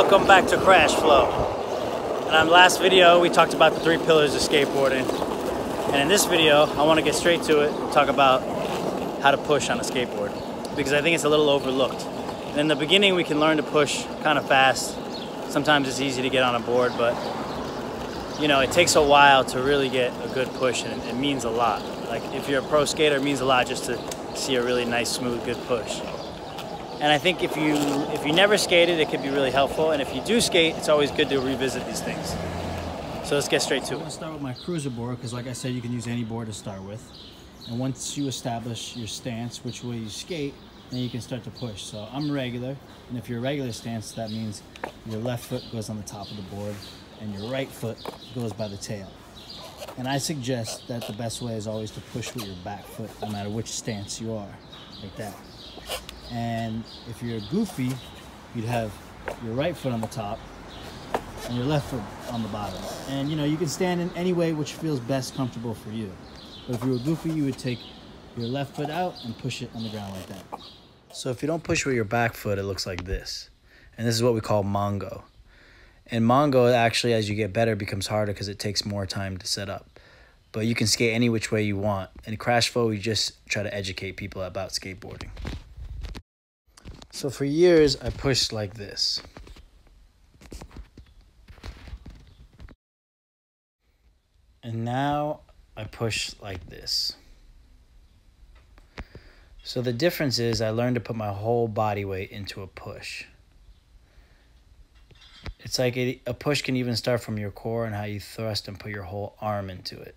Welcome back to CRASHFLOW. And on the last video, we talked about the 3 pillars of skateboarding. And in this video, I want to get straight to it and talk about how to push on a skateboard, because I think it's a little overlooked. And in the beginning, we can learn to push kind of fast. Sometimes it's easy to get on a board, but you know, it takes a while to really get a good push, and it means a lot. Like if you're a pro skater, it means a lot just to see a really nice, smooth, good push. And I think if you never skated, it could be really helpful. And if you do skate, it's always good to revisit these things. So let's get straight to it. I'm gonna start with my cruiser board because, like I said, you can use any board to start with. And once you establish your stance, which way you skate, then you can start to push. So I'm regular, and if you're a regular stance, that means your left foot goes on the top of the board and your right foot goes by the tail. And I suggest that the best way is always to push with your back foot, no matter which stance you are, like that. And if you're goofy, you'd have your right foot on the top and your left foot on the bottom. And you know, you can stand in any way which feels best comfortable for you. But if you were goofy, you would take your left foot out and push it on the ground like that. So if you don't push with your back foot, it looks like this. And this is what we call Mongo. And Mongo, actually, as you get better, becomes harder because it takes more time to set up. But you can skate any which way you want. In CRASHFLOW, we just try to educate people about skateboarding. So for years, I pushed like this. And now I push like this. So the difference is I learned to put my whole body weight into a push. It's like a push can even start from your core and how you thrust and put your whole arm into it.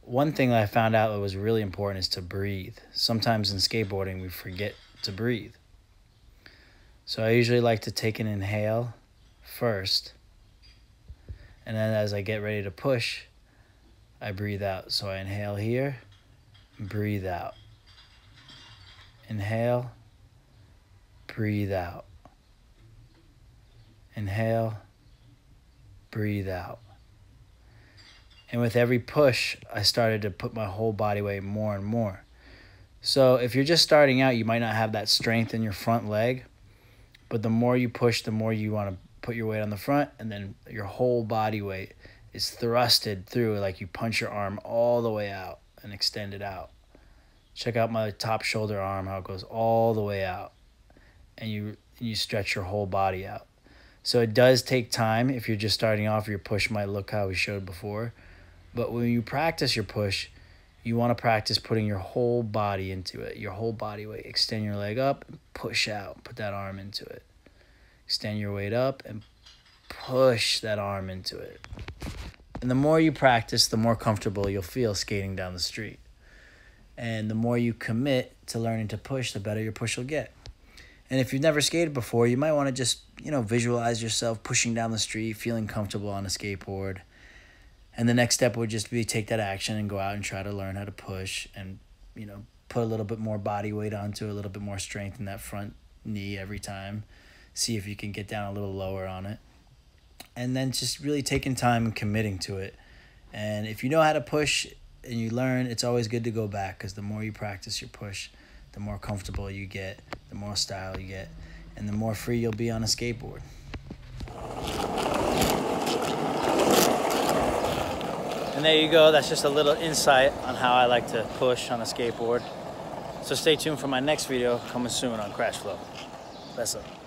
One thing that I found out that was really important is to breathe. Sometimes in skateboarding, we forget to breathe. So I usually like to take an inhale first, and then as I get ready to push, I breathe out. So I inhale here, breathe out. Inhale, breathe out. Inhale, breathe out. And with every push, I started to put my whole body weight more and more. So if you're just starting out, you might not have that strength in your front leg, but the more you push, the more you want to put your weight on the front, and then your whole body weight is thrusted through, like you punch your arm all the way out and extend it out. Check out my top shoulder arm, how it goes all the way out, and you stretch your whole body out. So it does take time. If you're just starting off, your push might look how we showed before, but when you practice your push, you want to practice putting your whole body into it, your whole body weight. Extend your leg up and push out. Put that arm into it. Extend your weight up and push that arm into it. And the more you practice, the more comfortable you'll feel skating down the street. And the more you commit to learning to push, the better your push will get. And if you've never skated before, you might want to just, visualize yourself pushing down the street, feeling comfortable on a skateboard. And the next step would just be take that action and go out and try to learn how to push and, put a little bit more body weight onto it, a little bit more strength in that front knee every time. See if you can get down a little lower on it. And then just really taking time and committing to it. And if you know how to push and you learn, it's always good to go back, because the more you practice your push, the more comfortable you get, the more style you get, and the more free you'll be on a skateboard. And there you go. That's just a little insight on how I like to push on a skateboard. So stay tuned for my next video coming soon on CRASHFLOW. Best up.